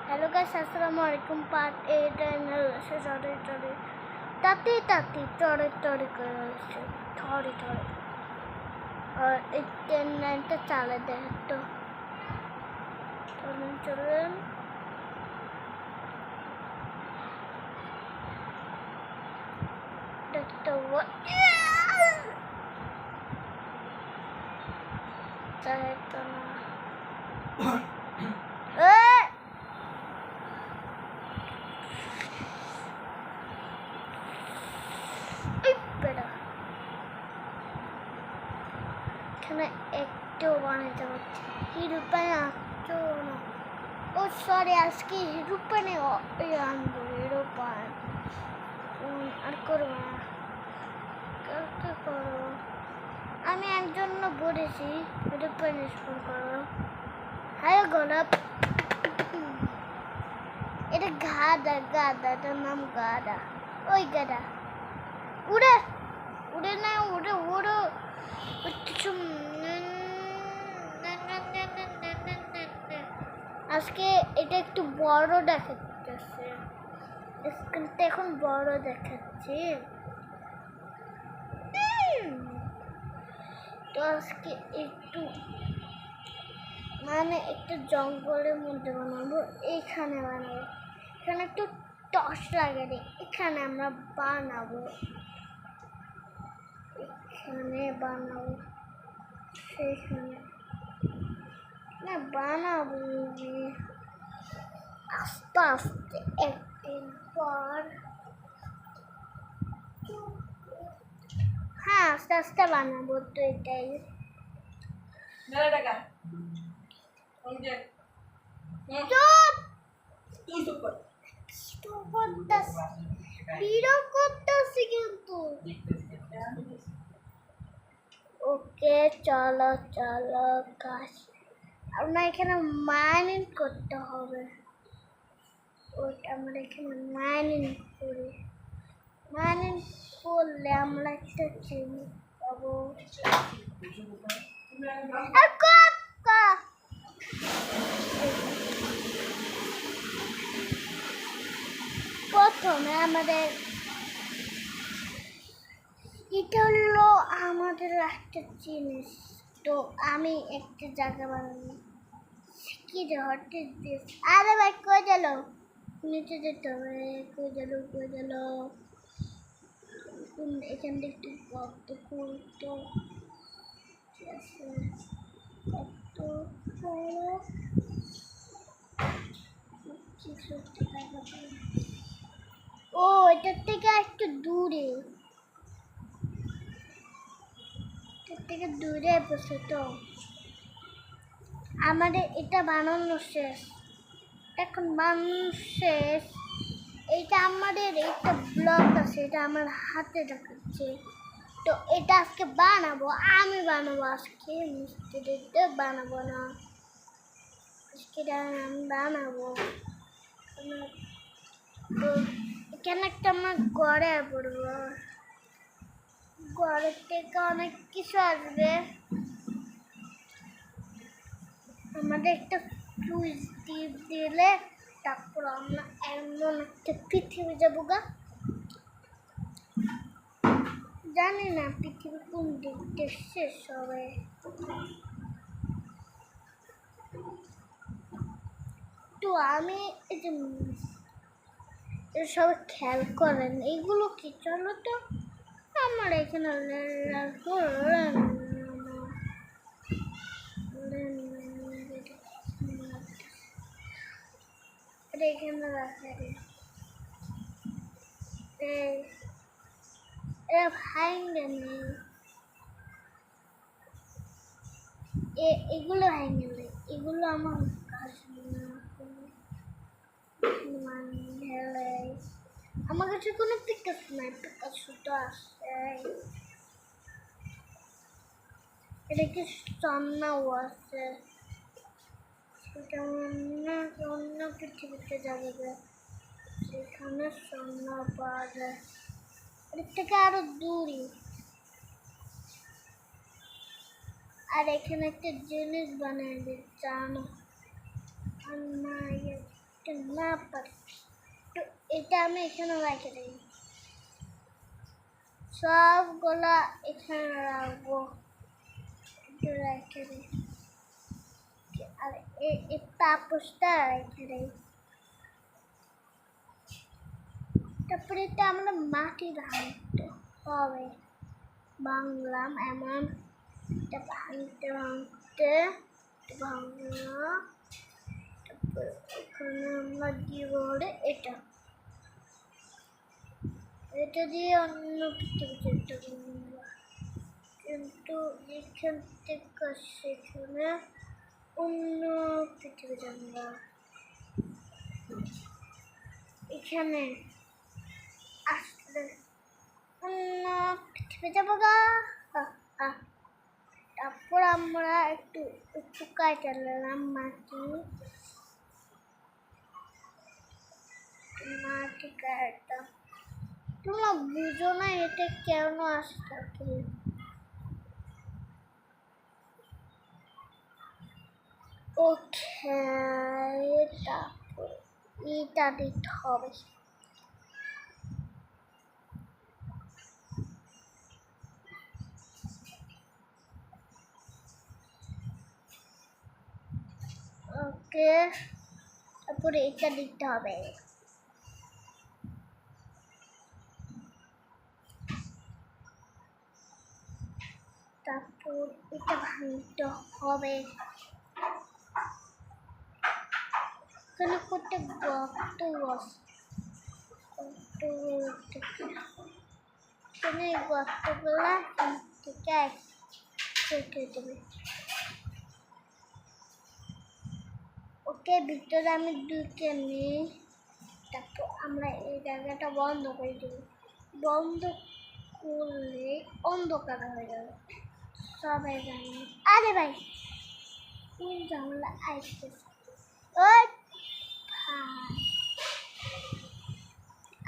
Hello guys अस्सलाम वालेकुम part 8 and sorry ताती थोड़े और 9 तो चले दे तो चलें देखते हुए चाहे तो ना এখানে একটু বানাতে পারছি হিরো প্যান আসতো না ও সরি আজকে হিরো প্যানে আনবো হিরো প্যান আর করবো না কালকে করো আমি একজন বলেছি হিরো প্যান স্কুল করো হ্যাঁ গোলাপ এটা গাদা এটার নাম গাদা ওই গাদা উড়ে উড়ে না উড়ে উড়ো কিছু আজকে এটা একটু বড় দেখাচ্ছে স্ক্রিনটা এখন বড় দেখাচ্ছে তো আজকে একটু মানে একটু জঙ্গলের মধ্যে বানাবো এখানে একটু টর্চ লাগালে এখানে আমরা বানাবো সেখানে না বানাবো আস্তে আস্তে একদিন পর হ্যাঁ আস্তে আস্তে বানাবো তো এটাই ওকে চলো কাজ আমরা এখানে মাইনিং করতে হবে ওটা আমরা এখানে মাইনিং করি মাইনিং করলে আমরা একটা চিনি পাবো প্রথমে আমাদের এটা হলো আমাদের একটা জিনিস তো আমি একটা জায়গা বানাবো কি রে হঠাৎ দিস আরে ভাই কই গেল নিচে যেতে হবে কই গেল এখান থেকে একটু গর্ত খুলতো ও এটার থেকে একটু দূরে বসে তো আমাদের এটা বানানো শেষ এখন বানানো শেষ এইটা আমাদের একটা ব্লক আছে এটা আমার হাতে দেখাচ্ছে তো এটা আজকে বানাবো আমি আজকে মিস্ত্রিতে বানাবো না আজকে আমি বানাবো তো এখানে একটা আমরা গড়ে পড়বো ঘরের থেকে অনেক কিছু আসবে আমাদের একটা সুইচ দিলে তারপর আমরা এমন একটা পৃথিবী যাবো গা জানি না পৃথিবী কোন দিক দিয়ে শেষ হবে তো আমি এই যে সবাই খেয়াল করেন এইগুলো কি চলো তো আমার এখানে এখানে রাখা এগুলো হ্যাঙ্গেলে এগুলো আমার কাছে আমার কাছে কোনো পিকাস নাই পিকাসু তো আছে এটা কি সামনাও আছে সেটা অন্য পৃথিবীতে যাবে সেখানে সামনা পাওয়া যায় এর থেকে আরো দূরে আর এখানে একটা জিনিস বানিয়ে দিচ্ছে জানো না পারি, তো এটা আমি এখানে রেখে দিই, সবগুলা এখানে রাখবো, একটু রেখে দিই, আর এই পাপোশটা রেখে দিই। তারপরে এটা আমরা মাটি ভাঙতে হবে, ভাঙলাম এমন, এটা ভাঙতে ভাঙতে ভাঙলাম, তারপরে ওখানে আমরা দিব হলে এটা, এটা দিয়ে অন্য পৃথিবীতে কিন্তু এখান থেকে সেখানে অন্য পৃথিবী জানবো, এখানে আসলে অন্য পৃথিবী যাবো গা। তারপর আমরা একটু একটু কাটে নিলাম মাটি, মাটি কাটতাম, তোমরা বুঝো না এটা কেন আসছে। ওকে, তারপর এটা দিতে হবে, ওকে, তারপরে এটা দিতে হবে, তারপর এটা ভাঙতে হবে, এখানে করতে গর্ত এখানে গর্তগুলা থেকে কেটে দেবে। ওকে, ভিতরে আমি ঢুকে নিই, তারপর আমরা এই জায়গাটা বন্ধ করে দেব, বন্ধ করলে অন্ধকার হয়ে যাবে, সবাই জানি। আরে ভাই কোন ঝামেলা আসতেছে, ওই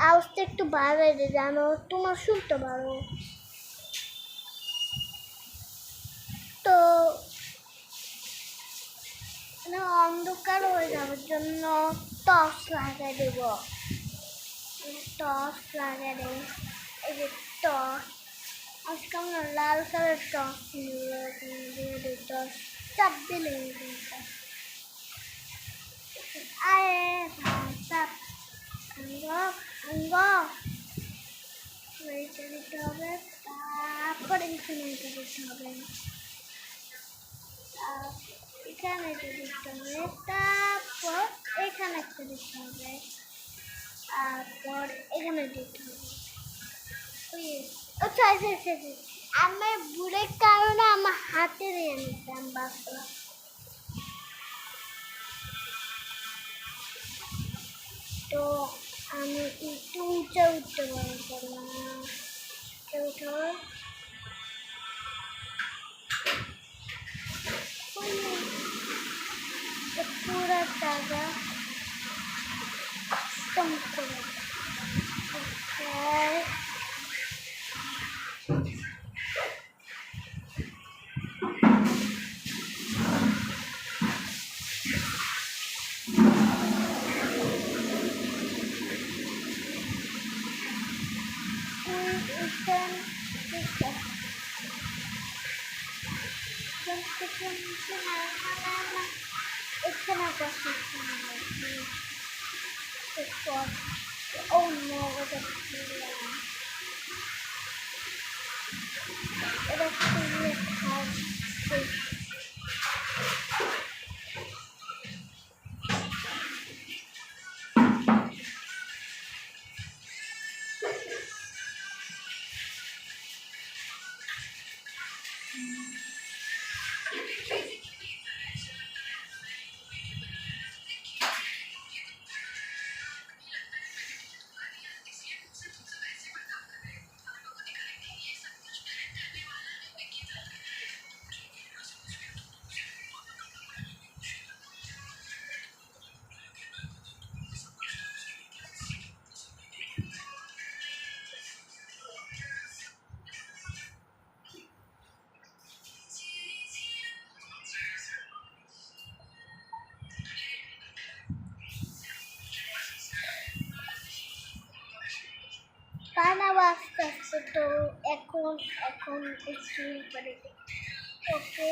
আওয়াজটা একটু বাড়াইলে জানো, তোমার শুনতে পারো তো, অন্ধকার হয়ে যাওয়ার জন্য টর্চ লাগিয়ে দেব, টর্চ লাগিয়ে দেব, এই যে টর্চ, আজকে আমরা লাল কালার টর্চ দিয়ে দিত, চাপ দিলে আরে চাপ রেখে দিতে হবে, তারপরে এখানে রেখে দিতে হবে, এখানে রেখে দিতে হবে, তারপর এখানে একটা দিতে হবে, তারপর এখানে দিতে হবে। আচ্ছা আচ্ছা আচ্ছা, আমার বুড়ের কারণে আমার হাতে নিয়ে নিতাম বাসলা, তো আমি একটু উঁচা উঠতে পারবো না, উঠো পুরা জায়গা কম করে, oh no, what a বানাবো আস্তে আস্তে। তো এখন এখন একটু ওকে